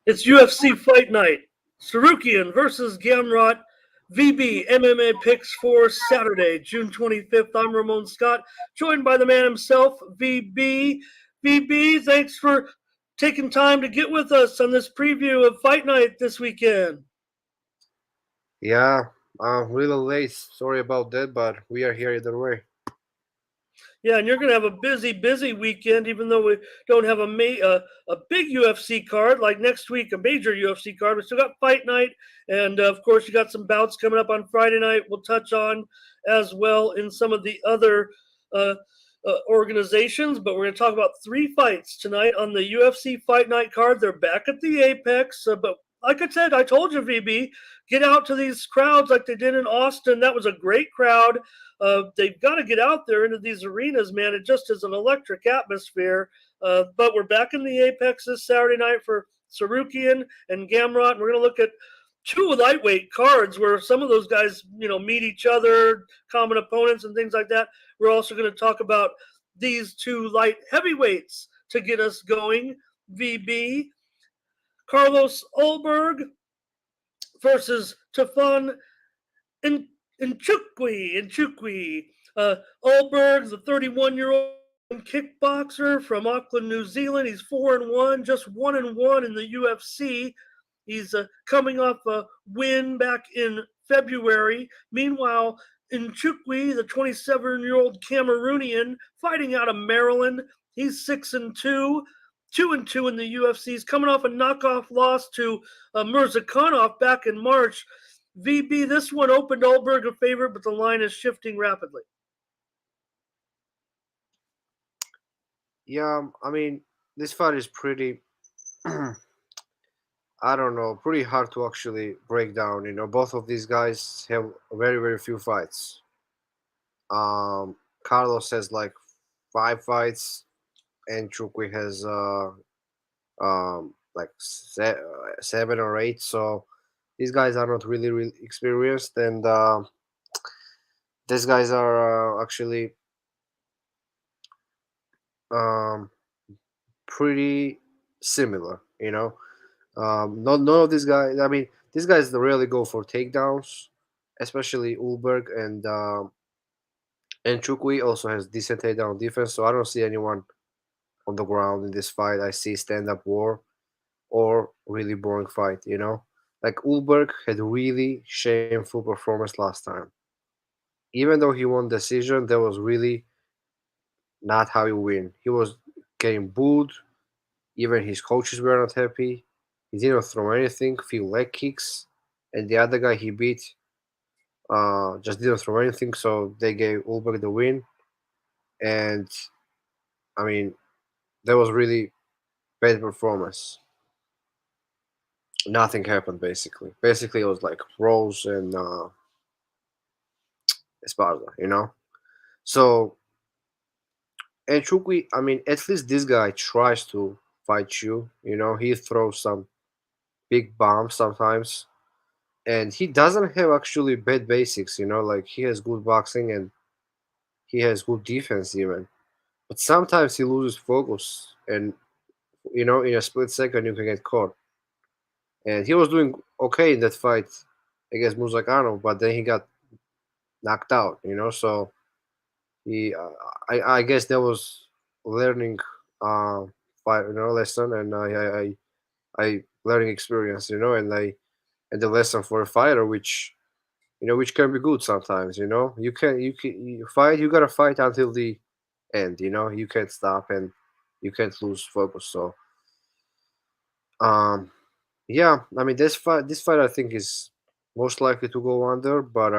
It's UFC Fight Night. Tsarukyan versus Gamrot. VB MMA picks for Saturday, June 25th. I'm Ramon Scott, joined by the man himself, VB. VB, thanks for taking time to get with us on this preview of Fight Night this weekend. Yeah, really late. Sorry about that, but we are here either way. Yeah, and you're going to have a busy weekend, even though we don't have a big UFC card like next week, a major UFC card. We still got Fight Night, and of course, you got some bouts coming up on Friday night. We'll touch on as well in some of the other uh, organizations, but we're going to talk about three fights tonight on the UFC Fight Night card. They're back at the Apex, but like I said, I told you, VB, get out to these crowds like they did in Austin. That was a great crowd. They've got to get out there into these arenas, man. It just is an electric atmosphere. But we're back in the Apex this Saturday night for Tsarukyan and Gamrot. And we're going to look at two lightweight cards where some of those guys, meet each other, common opponents and things like that. We're also going to talk about these two light heavyweights to get us going. VB, Carlos Ulberg versus Tafan Nchukwi. Ulberg, the 31-year-old kickboxer from Auckland, New Zealand. He's 4-1, just 1-1 in the UFC. He's coming off a win back in February. Meanwhile, Nchukwi, the 27-year-old Cameroonian, fighting out of Maryland. He's 6-2. 2-2 in the UFC. He's coming off a knockoff loss to Mirzakhanov back in March. VB, this one opened Ulberg a favorite, but the line is shifting rapidly. Yeah, I mean, this fight is pretty, I don't know, pretty hard to actually break down. Both of these guys have very few fights. Carlos has like 5 fights, and Chukwi has like 7 or 8. So these guys are not really experienced, and these guys are actually um, pretty similar. Not none of these guys. I mean, these guys really go for takedowns, especially Ulberg and Chukwi also has decent takedown defense. So I don't see anyone on the ground in this fight. I see stand up war or really boring fight. Like Ulberg had really shameful performance last time. Even though he won decision, that was really not how you win. He was getting booed. Even his coaches were not happy. He didn't throw anything, few leg kicks, and the other guy he beat just didn't throw anything. So they gave Ulberg the win, and I mean that was really bad performance. Nothing happened basically. Basically, it was like Rose and Esparza. So and Chukwi, I mean, at least this guy tries to fight you. He throws some big bombs sometimes, and he doesn't have actually bad basics. Like he has good boxing and he has good defense even, but sometimes he loses focus, and in a split second you can get caught. And he was doing okay in that fight against Muzakano, but then he got knocked out. So he, I guess that was learning uh, fight, lesson, and I learning experience, and the lesson for a fighter, which can be good sometimes. You fight, you gotta fight until the end. You can't stop and you can't lose focus. So um, yeah, I mean this fight I think is most likely to go under, but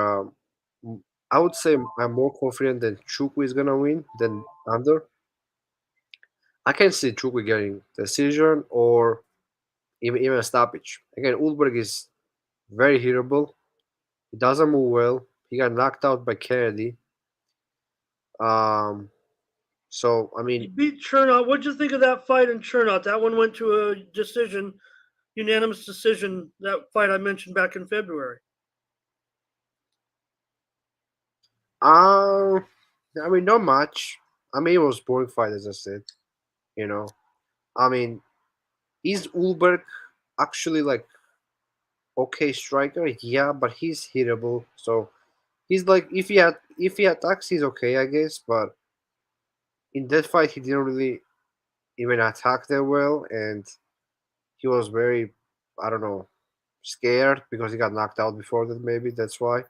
I would say I'm more confident that Chukwu is gonna win than under. I can see Chukwu getting decision or even a stoppage. Again, Ulberg is very hittable. He doesn't move well. He got knocked out by Kennedy. Um, so I He mean, beat Chernoff. What'd you think of that fight in Chernoff? That one went to a decision, unanimous decision, that fight I mentioned back in February. uh, I mean, not much. I mean, it was boring fight as I said. You know, I mean, is Ulberg actually like okay striker, yeah, but he's hittable. So he's like if he attacks, he's okay, I guess. But in that fight, he didn't really even attack that well, and he was very, I don't know, scared because he got knocked out before that. Maybe that's why.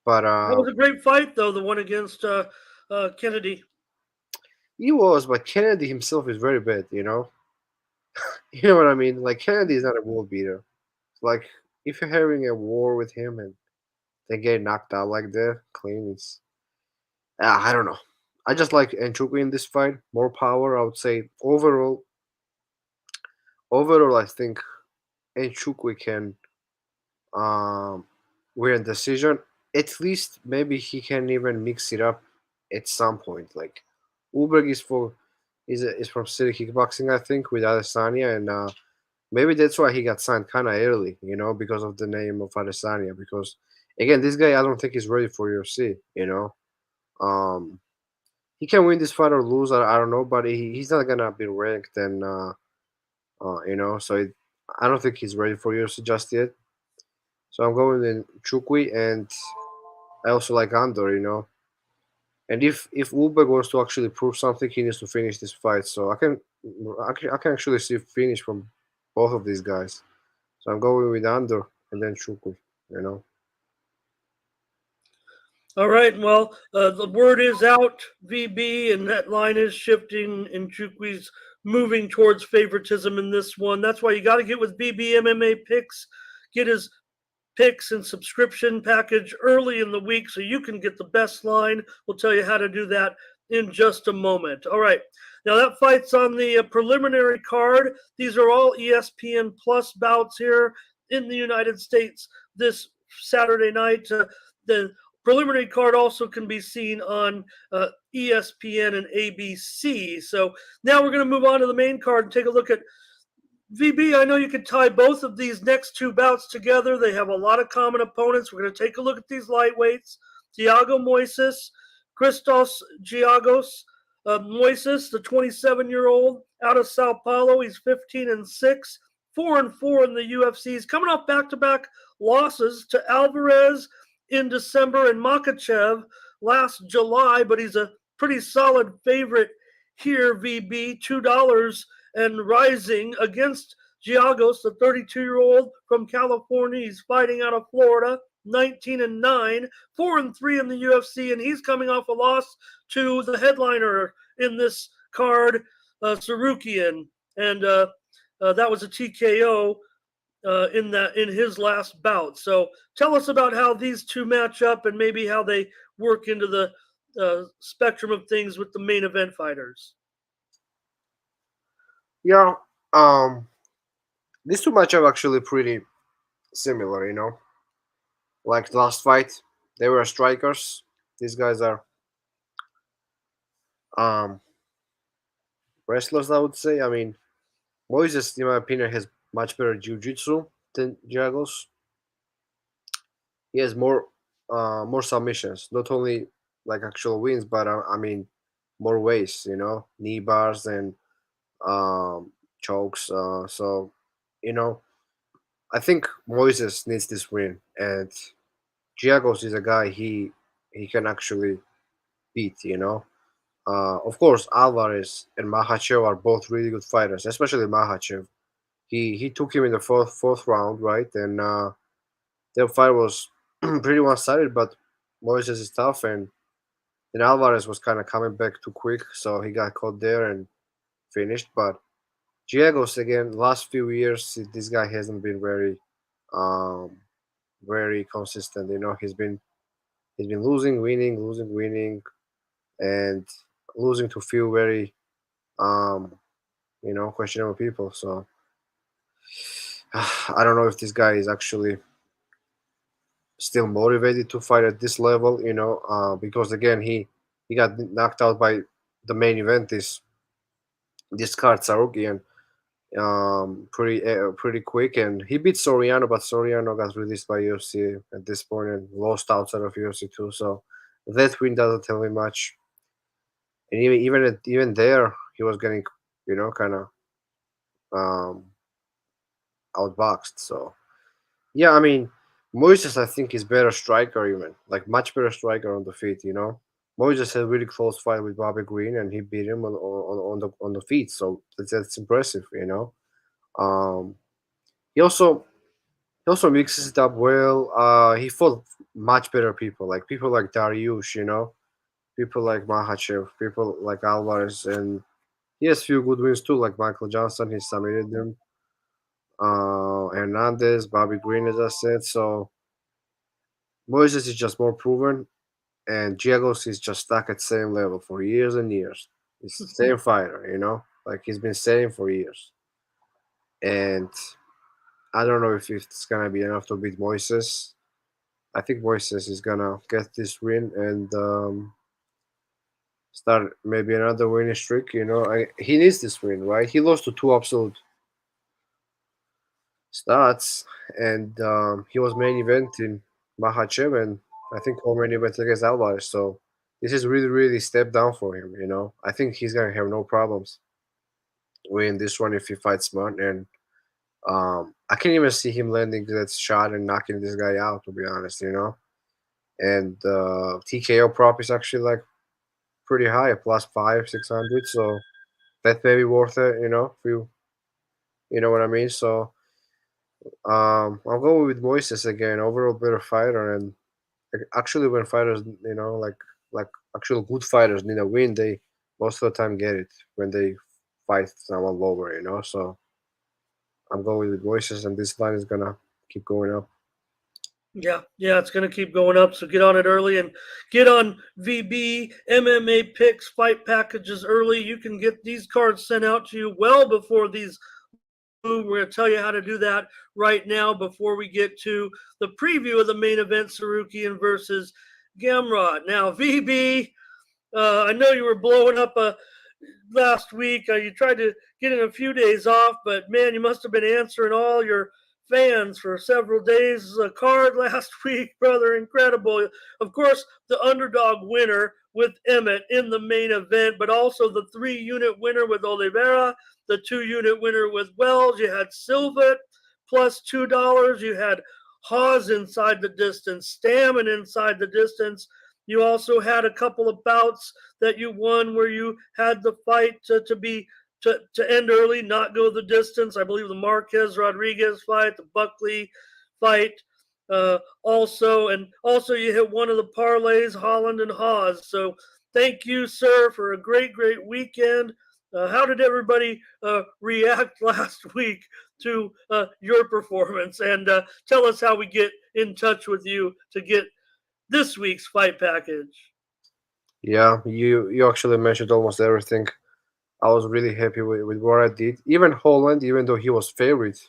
But That was a great fight, though, the one against Kennedy. he was. But Kennedy himself is very bad. You know, you know what I mean. Like Kennedy is not a world beater. Like if you're having a war with him and they get knocked out like that, clean, it's I don't know. I just like Nchukwi in this fight. More power, I would say. Overall, I think Nchukwi can um, win decision. At least maybe he can even mix it up at some point. Like Ulberg is from City Kickboxing, I think, with Adesanya, and maybe that's why he got signed kind of early. You know, because of the name of Adesanya. Because again, this guy I don't think he's ready for UFC. You know. Um, he can win this fight or lose. I don't know, but he's not gonna be ranked, and you know, so I don't think he's ready for UFC just yet. So I'm going in Chukwi, and I also like Andor, you know. And if Ulberg wants to actually prove something, he needs to finish this fight. So I can actually see finish from both of these guys. So I'm going with Andor and then Chukwi, you know. All right. Well, the word is out, VB, and that line is shifting, and Chukwi's moving towards favoritism in this one. That's why you got to get with VB MMA picks. Get his picks and subscription package early in the week so you can get the best line. We'll tell you how to do that in just a moment. All right. Now that fight's on the preliminary card. These are all ESPN Plus bouts here in the United States this Saturday night. The preliminary card also can be seen on ESPN and ABC. So now we're going to move on to the main card and take a look at VB. I know you could tie both of these next two bouts together. They have a lot of common opponents. We're going to take a look at these lightweights. Thiago Moises, Christos Giagos. Moises, the 27-year-old out of Sao Paulo, he's 15-6, 4-4 in the UFC. He's coming off back-to-back losses to Alvarez in December and Makachev last July, but he's a pretty solid favorite here, VB, $2 and rising against Giagos, the 32-year-old from California. He's fighting out of Florida, 19-9, 4-3 in the UFC, and he's coming off a loss to the headliner in this card, Tsarukyan, and that was a TKO in his last bout. So tell us about how these two match up and maybe how they work into the spectrum of things with the main event fighters. Yeah, these two matchup actually pretty similar, you know. Like the last fight, they were strikers. These guys are um, wrestlers, I would say. I mean, Moises, in my opinion, has much better jiu-jitsu than Giagos. He has more submissions, not only like actual wins, but I mean more ways, you know, knee bars and chokes. So you know, I think Moises needs this win, and Giagos is a guy he can actually beat. You know, of course Alvarez and Makhachev are both really good fighters, especially Makhachev. He took him in the fourth round, right? And their fight was pretty one sided, but Moises is tough, and then Alvarez was kind of coming back too quick, so he got caught there and finished. But Giagos again, last few years, this guy hasn't been um, very consistent. You know, he's been losing, winning, and losing to few very um, you know, questionable people. So I don't know if this guy is actually still motivated to fight at this level. You know, because again, he got knocked out by the main event. This card Tsarukyan pretty quick, and he beat Soriano, but Soriano got released by UFC at this point and lost outside of UFC too. So that win doesn't tell me much. And even there, he was getting, you know, kind of um, outboxed. So yeah, I mean, Moises I think is better striker even, like much better striker on the feet. Moises had a really close fight with Bobby Green, and he beat him on the feet. So that's impressive. Um, he also he also mixes it up well. He fought much better people, like Dariush, people like Mahachev, people like Alvarez, and he has few good wins too, like Michael Johnson. He submitted them. Hernandez, Bobby Green, as I said. So Moises is just more proven, and Giagos is just stuck at same level for years and years. He's the same fighter, like he's been saying for years. And I don't know if it's gonna be enough to beat Moises. I think Moises is gonna get this win and start maybe another winning streak. He needs this win, right? He lost to two absolute starts, and he was main eventing Mahachev, and I think co-main event against Alvarez. So this is really, really step down for him. I think he's gonna have no problems win this one if he fights smart. And I can't even see him landing that shot and knocking this guy out. To be honest. And TKO prop is actually like pretty high, plus 500-600. So that may be worth it. If you know what I mean. So I'll go with Moises again. Overall better fighter, and actually when fighters, like actual good fighters need a win, they most of the time get it when they fight someone lower. So I'm going with Moises, and this line is gonna keep going up. Yeah, it's going to keep going up. So get on it early and get on VB MMA picks, fight packages early. You can get these cards sent out to you well before these. We're going to tell you how to do that right now before we get to the preview of the main event, Tsarukyan versus Gamrot. Now, VB, I know you were blowing up last week. You tried to get in a few days off, but man, you must have been answering all your fans for several days. A card last week, brother, incredible. Of course, the underdog winner with Emmett in the main event, but also the 3-unit winner with Oliveira, the 2-unit winner with Wells. You had Silva plus $2. You had Hawes inside the distance, Stammen inside the distance. You also had a couple of bouts that you won where you had the fight to end early, not go the distance. I believe the Marquez Rodriguez fight, the Buckley fight, also you hit one of the parlays, Holland and Hawes. So thank you, sir, for a great weekend. How did everybody react last week to your performance? And tell us how we get in touch with you to get this week's fight package. Yeah, you actually mentioned almost everything. I was really happy with what I did. Even Holland, even though he was favorite,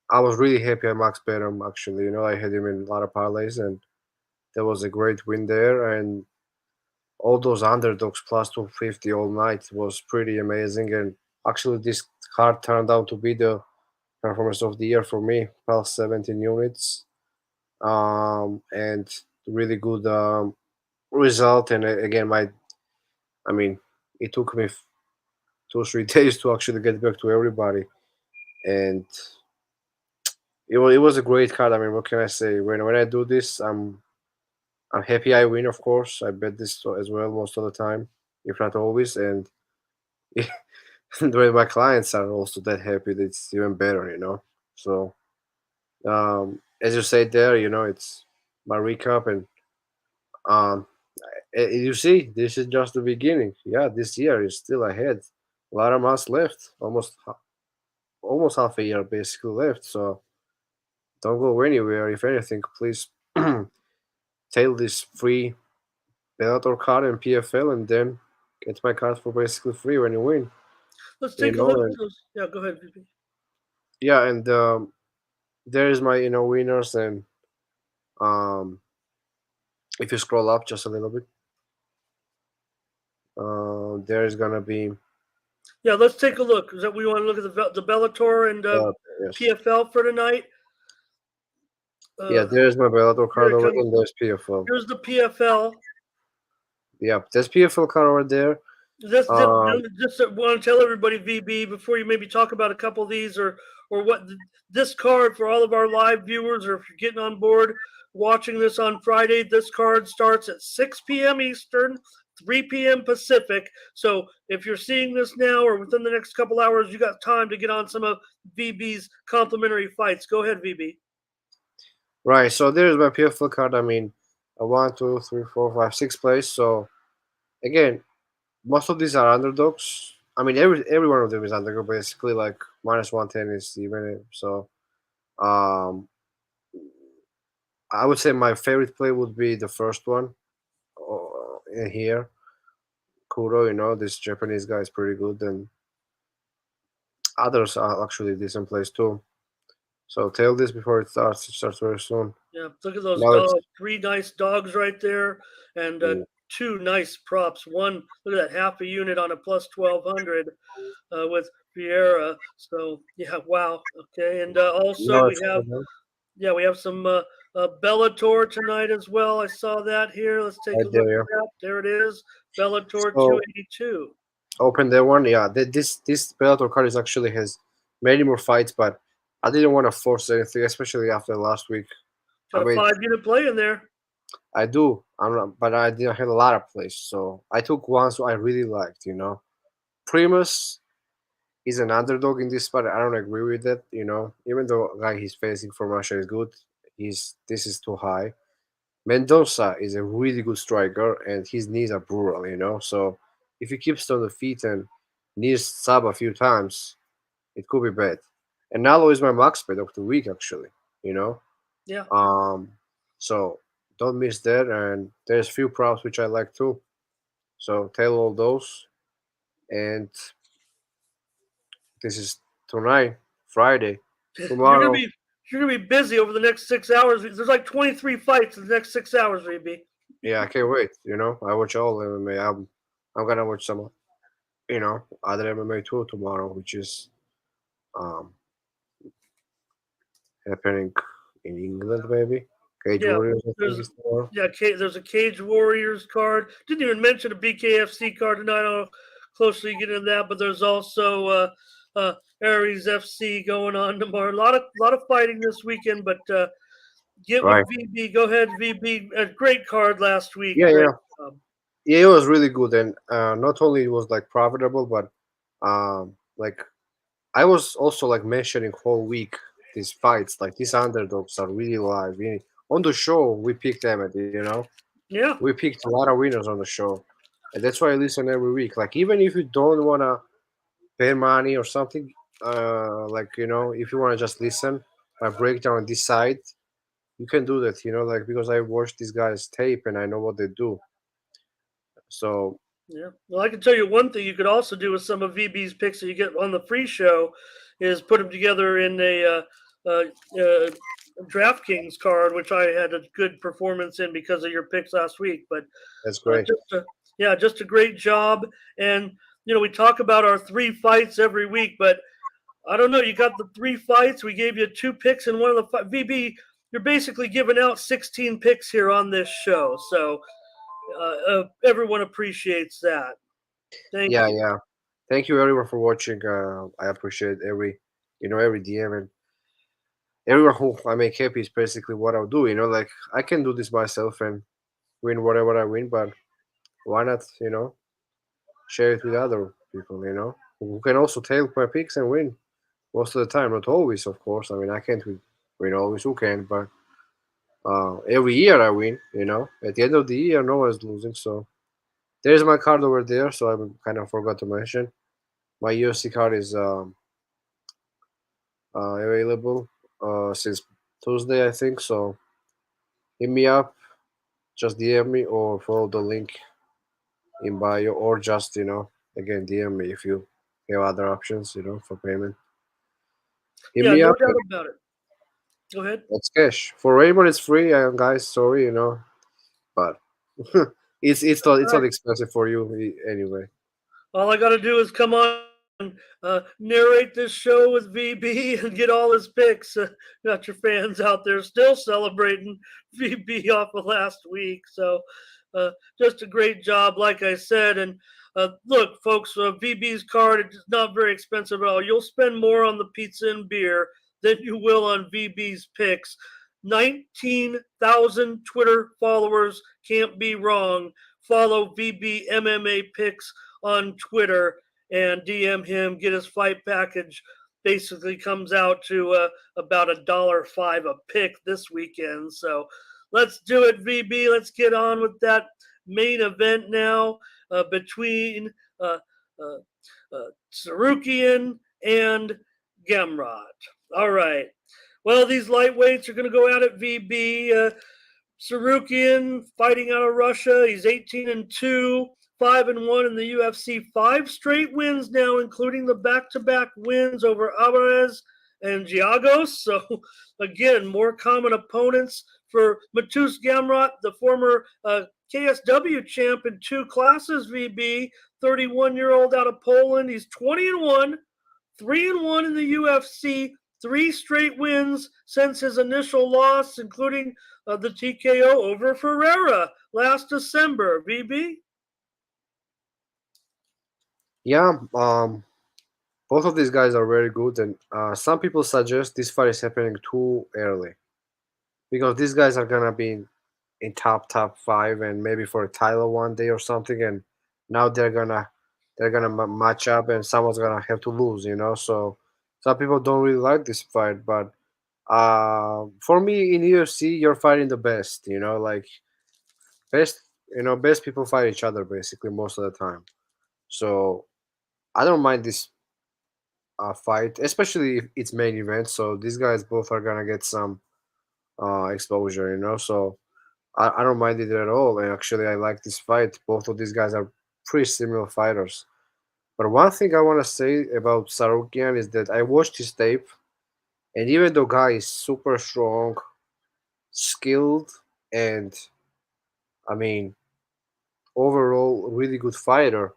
I was really happy I max bet him. Actually, I had him in a lot of parlays, and that was a great win there. And all those underdogs plus 250 all night was pretty amazing. And actually, this card turned out to be the performance of the year for me, plus 17 units, and really good result. And again, I mean, it took me 2 or 3 days to actually get back to everybody, and it was a great card. I mean, what can I say? When I do this, I'm happy I win. Of course, I bet this as well most of the time, if not always. And when my clients are also that happy, it's even better. So as you said there, it's my recap, and um, you see, this is just the beginning. Yeah, this year is still ahead. A lot of months left, almost half a year basically left. So don't go anywhere. If anything, please tail this free Bellator card and PFL, and then get my card for basically free when you win. Let's take a look at And those. Yeah, go ahead, VP. yeah, and there is my winners. And um, if you scroll up just a little bit, there is gonna be Yeah, let's take a look. Is that we want to look at the Bellator and yes, PFL for tonight? yeah, Uh, there's my Bellator Here card it over, comes. and there's PFL. Here's the PFL. Yeah, there's PFL card over there. Just Um, want to tell everybody, VB, before you maybe talk about a couple of these or or what this card for all of our live viewers, or if you're getting on board watching this on Friday, this card starts at 6 p.m. Eastern, 3 p.m. Pacific. So if you're seeing this now or within the next couple hours, you got time to get on some of VB's complimentary fights. Go ahead, VB. Right. So there's my PFL card. I mean, a one, two, three, four, five, six place. So again, most of these are underdogs. I mean, every one of them is underdog. Basically, like -110 is even. So um, I would say my favorite play would be the first one in here. Kuro, this Japanese guy is pretty good, and others are actually decent plays too. So tail this before it starts. It starts very soon. Yeah, look at those Now it's dogs. 3 nice dogs right there, and mm, 2 nice props. One, look at that, half a unit on a plus 1200 with Vieira. So yeah, wow. Okay, and also now we it's have some Bellator tonight as well. I saw that here. Let's take right a look there. Yeah. at that. There it is, Bellator So 282. open that one. Yeah, this Bellator card is actually has many more fights, but I didn't want to force anything, especially after last week. I Got a mean, 5 unit play in there. I do. I'm not, but I didn't have a lot of plays, so I took ones I really liked. Primus is an underdog in this spot. I don't agree with that. Even though guy he's facing from Russia is good, this is too high. Mendoza is a really good striker, and his knees are brutal. So if he keeps on the feet and knees sub a few times, it could be bad. And Nalo is my max bet of the week, actually. You know, Yeah. um, so don't miss that. And there's few props which I like too. So tell all those. And this is tonight, Friday. You're gonna Tomorrow, be you're gonna be busy over the next 6 hours. There's like 23 fights in the next 6 hours, VB. yeah, I can't wait. I watch all MMA. I'm gonna watch some, other MMA too tomorrow, which is um happening in England maybe. Cage Yeah, Warriors, I think there's is tomorrow. there's a Cage Warriors card. Didn't even mention a BKFC card tonight. I don't know how closely you get into that, but there's also Aries FC going on tomorrow. A lot of fighting this weekend, but get with Right. VB. Go ahead, VB. A great card last week. Yeah, Great yeah, job. yeah. It was really good, and not only it was like profitable, but like I was also like mentioning whole week these fights, like these underdogs are really live. On the show, we picked them Yeah, we picked a lot of winners on the show, and that's why I listen every week. Like even if you don't wanna pay money or something, like if you wanna just listen, my breakdown on this side, you can do that. Like because I watched these guys tape and I know what they do. So yeah. Well, I can tell you one thing you could also do with some of VB's picks that you get on the free show is put them together in uh, uh, DraftKings card, which I had a good performance in because of your picks last week. But that's great. just a great job. And we talk about our 3 fights every week, but I don't know. You got the 3 fights. We gave you 2 picks in one of the VB. You're basically giving out 16 picks here on this show, so everyone appreciates that. Thank Yeah, you. yeah. Thank you everyone for watching. I appreciate every DM and everyone who I make happy is basically what I'll do. Like I can do this myself and win whatever I win, but why not, share it with other people, who can also take my picks and win most of the time. Not always, of course. I mean, I can't win always. Who can? But every year I win. At the end of the year, no one's losing. So there's my card over there. So I kind of forgot to mention my UFC card is available since Tuesday, I think. So hit me up, just DM me or follow the link in bio, or just again DM me if you have other options, for payment. Hit Yeah, me no up. doubt about it. Go ahead. That's cash for Raymond. It's free, guys. Sorry, but it's not All right. expensive for you anyway. All I got to do is come on and narrate this show with VB and get all his picks. Got your fans out there still celebrating VB off of last week. So just a great job, like I said. And Look, folks, VB's card is not very expensive at all. You'll spend more on the pizza and beer than you will on VB's picks. 19,000 Twitter followers can't be wrong. Follow VB MMA picks on Twitter and DM him. Get his fight package. Basically comes out to about $1.05 a pick this weekend. So let's do it, VB. Let's get on with that main event now between uh, uh, Tsarukyan and Gamrot. All right. Well, these lightweights are going to go out at VB. Tsarukyan fighting out of Russia. He's 18-2, 5-1 in the UFC. 5 straight wins now, including the back-to-back wins over Alvarez and Giagos. So again, more common opponents for Matus Gamrot, the former KSW champ in 2 classes. VB, 31-year-old out of Poland. He's 20-1, 3-1 in the UFC. 3 straight wins since his initial loss, including the TKO over Ferreira last December. VB? Yeah, both of these guys are very good, and some people suggest this fight is happening too early because these guys are gonna be in top 5 and maybe for a title one day or something, and now they're gonna match up and someone's gonna have to lose, So some people don't really like this fight, but for me in UFC, you're fighting the best, like best, best people fight each other basically most of the time. So I don't mind this fight, especially if it's main event. So these guys both are gonna get some exposure, So I don't mind it at all. And actually, I like this fight. Both of these guys are pretty similar fighters. But one thing I want to say about Tsarukyan is that I watched his tape, and even though guy is super strong, skilled, and I mean overall really good fighter,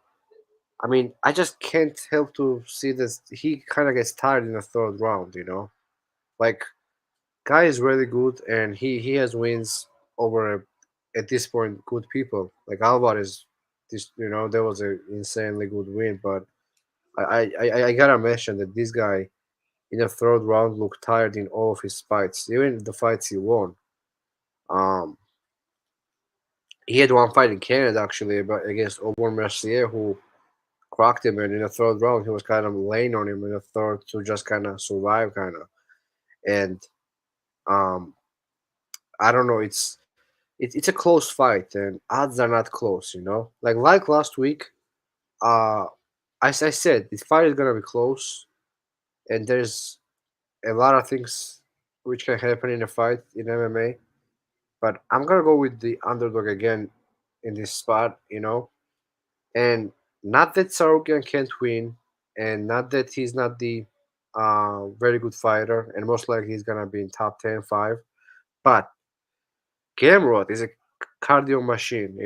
I mean I just can't help to see that he kind of gets tired in the third round. Like guy is really good, and he has wins over at this point good people like Alvarez. This that was an insanely good win, but I gotta mention that this guy in the third round looked tired in all of his fights, even the fights he won. Um, he had one fight in Canada actually, but against Aubin Mercier, who cracked him, and in the third round he was kind of laying on him in the third to just kind of survive, kind of. And um, I don't know, it's a close fight, and odds are not close, Like last week, uh, as I said, this fight is gonna be close, and there's a lot of things which can happen in a fight in MMA. But I'm gonna go with the underdog again in this spot, And not that Tsarukyan can't win, and not that he's not the very good fighter, and most likely he's gonna be in top 10, 5. But Gamrot is a cardio machine,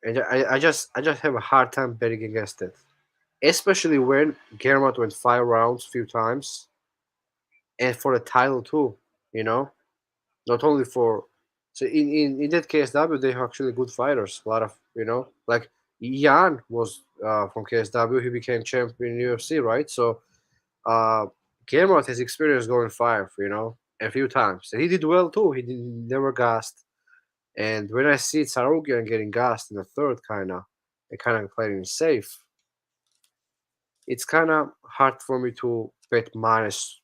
and I just have a hard time betting against it, especially when Gamrot went 5 rounds few times, and for the title too, you know. Not only for so in that KSW they have actually good fighters. A lot of like Jan was from KSW. He became champion in UFC, right? So uh, Gamrot has experience going 5, a few times, and he did well too. He never gassed. And when I see Tsarukyan getting gassed in the third, kind of playing it safe, it's kind of hard for me to bet minus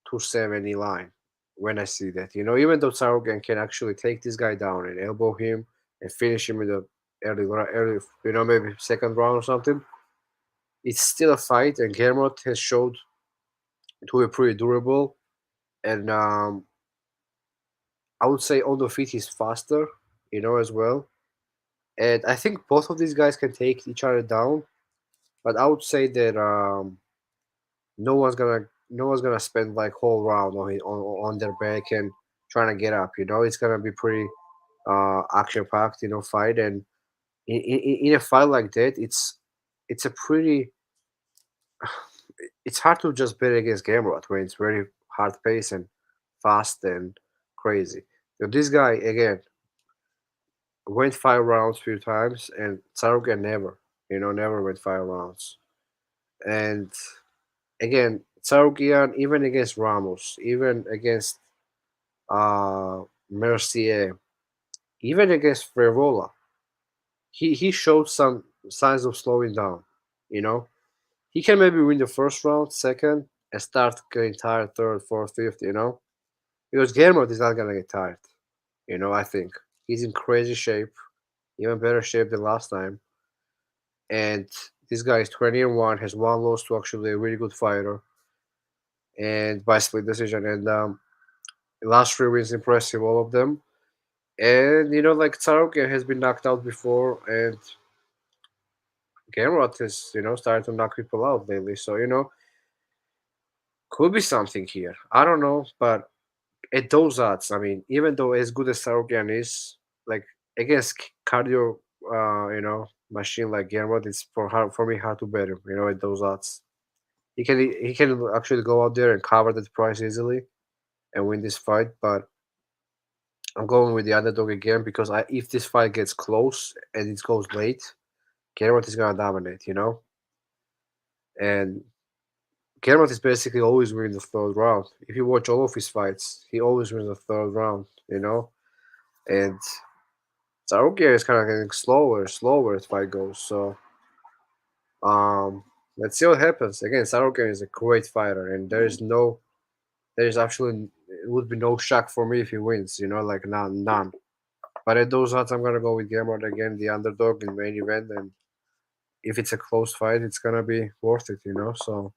270 line when I see that. Even though Tsarukyan can actually take this guy down and elbow him and finish him in the early, maybe second round or something, it's still a fight, and Gamrot has showed to be pretty durable. And I would say on the feet he's faster, as well. And I think both of these guys can take each other down, but I would say that no one's gonna spend like whole round on their back and trying to get up. It's gonna be pretty action packed, fight. And in a fight like that, it's a pretty it's hard to just bet against Gamrot when it's very hard paced and fast and crazy. This guy again went 5 rounds few times, and Tsarukyan never. Never went 5 rounds. And again, Tsarukyan, even against Ramos, even against uh, Mercier, even against Frevola, he showed some signs of slowing down. You know, he can maybe win the first round, second, and start getting tired, third, fourth, fifth. Because Gamrot is not gonna get tired. I think he's in crazy shape, even better shape than last time. And this guy is 20-1, has one loss to actually a really good fighter, and by split decision. And last 3 wins impressive, all of them. And like Tsarukyan has been knocked out before, and Gamrot is starting to knock people out lately. So could be something here. I don't know, but at those odds, I mean, even though as good as Tsarukyan is, like against cardio, machine like Gamrot, it's for me hard to bet him. At those odds, he can actually go out there and cover that price easily and win this fight. But I'm going with the underdog again because if this fight gets close and it goes late, Gamrot is gonna dominate. And Gamrot is basically always winning the third round. If you watch all of his fights, he always wins the third round. And Tsarukyan is kind of getting slower as fight goes. So um, let's see what happens. Again, Tsarukyan is a great fighter, and there is actually it would be no shock for me if he wins. Like none. But at those odds, I'm gonna go with Gamrot again, the underdog in main event, and if it's a close fight, it's gonna be worth it. So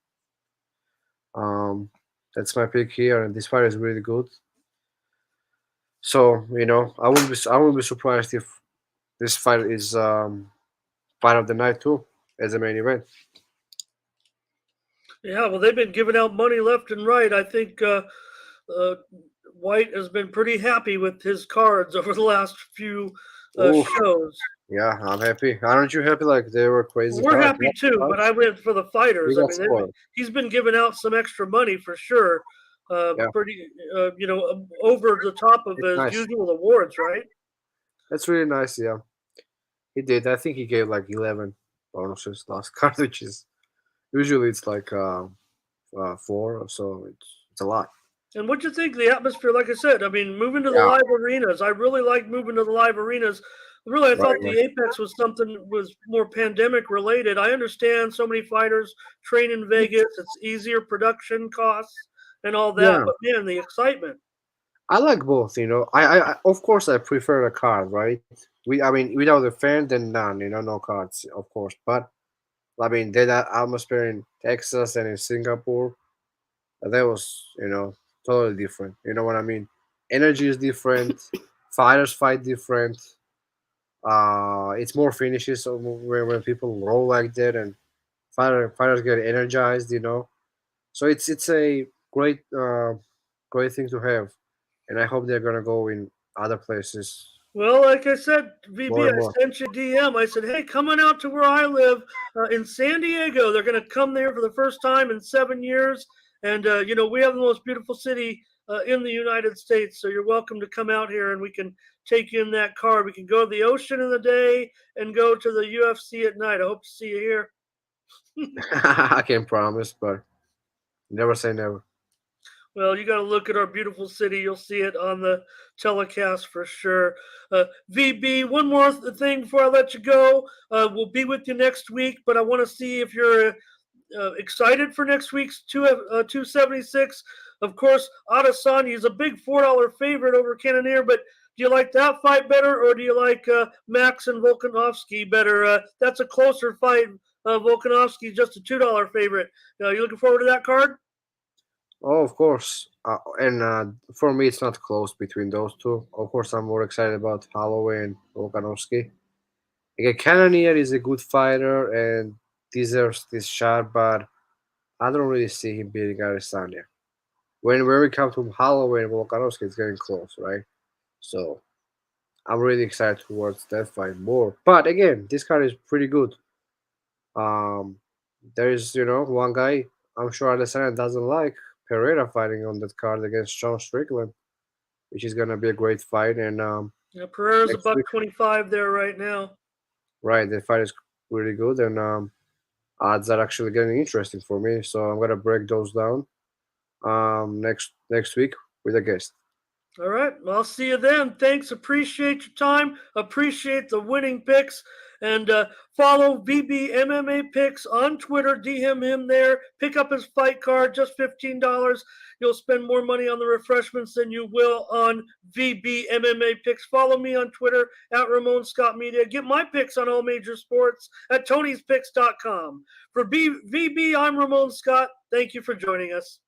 um, that's my pick here, and this fight is really good. So I wouldn't be surprised if this fight is fight of the night too as a main event. Yeah, well, they've been giving out money left and right. I think uh, White has been pretty happy with his cards over the last few Ooh, shows. yeah, I'm happy. Aren't you happy? Like they were crazy We're cards. happy too, but I went for the We fighters. I got mean, spoiled. he's been giving out some extra money for sure. Yeah, Pretty, over the top of it's his nice. usual awards, right? That's really nice. Yeah, he did. I think he gave like 11 bonuses last card, which is usually it's like four or so. It's a lot. And what you think of the atmosphere? Like I said, I mean, moving to the Yeah, live arenas. I really like moving to the live arenas. Really, I right, thought right. the Apex was something was more pandemic related. I understand so many fighters train in Vegas. It's easier production costs and all that. Yeah, But man, the excitement. I like both. I of course I prefer a card, right? I mean, without a fan, then none. No cards, of course. But I mean, that atmosphere in Texas and in Singapore, that was totally different. You know what I mean? Energy is different. Fighters fight different. It's more finishes so when people roll like that and fighters get energized. So it's a great thing to have, and I hope they're gonna go in other places Well, like I said, VB, more and I more. sent you a DM. I said, hey, come on out to where I live in San Diego. They're going to come there for the first time in 7 years. And, we have the most beautiful city in the United States. So you're welcome to come out here and we can take you in that car. We can go to the ocean in the day and go to the UFC at night. I hope to see you here. I can't promise, but never say never. Well, you got to look at our beautiful city. You'll see it on the telecast for sure. VB, one more thing before I let you go. We'll be with you next week, but I want to see if you're excited for next week's 276. Of course, Adesanya is a big $4 favorite over Cannonier, but do you like that fight better, or do you like Max and Volkanovski better? That's a closer fight. Volkanovski is just a $2 favorite. You looking forward to that card? Oh, of course. And for me, it's not close between those two. Of course, I'm more excited about Holloway and Volkanovski. Again, Cannonier is a good fighter and deserves this shot, but I don't really see him beating Adesanya. When we come to Holloway and Volkanovski, it's getting close, right? So I'm really excited towards that fight more. But again, this card is pretty good. Um, there is one guy I'm sure Adesanya doesn't like Pereira fighting on that card against Sean Strickland, which is gonna be a great fight. And Yeah, Pereira's a next buck week, 25 there right now. right, the fight is really good, and odds are actually getting interesting for me. So I'm gonna break those down next week with a guest. All right. Well, I'll see you then. Thanks. Appreciate your time. Appreciate the winning picks. And follow VB MMA Picks on Twitter. DM him there. Pick up his fight card, just $15. You'll spend more money on the refreshments than you will on VB MMA Picks. Follow me on Twitter at Ramon Scott Media. Get my picks on all major sports at Tony'sPicks.com. For VB, I'm Ramon Scott. Thank you for joining us.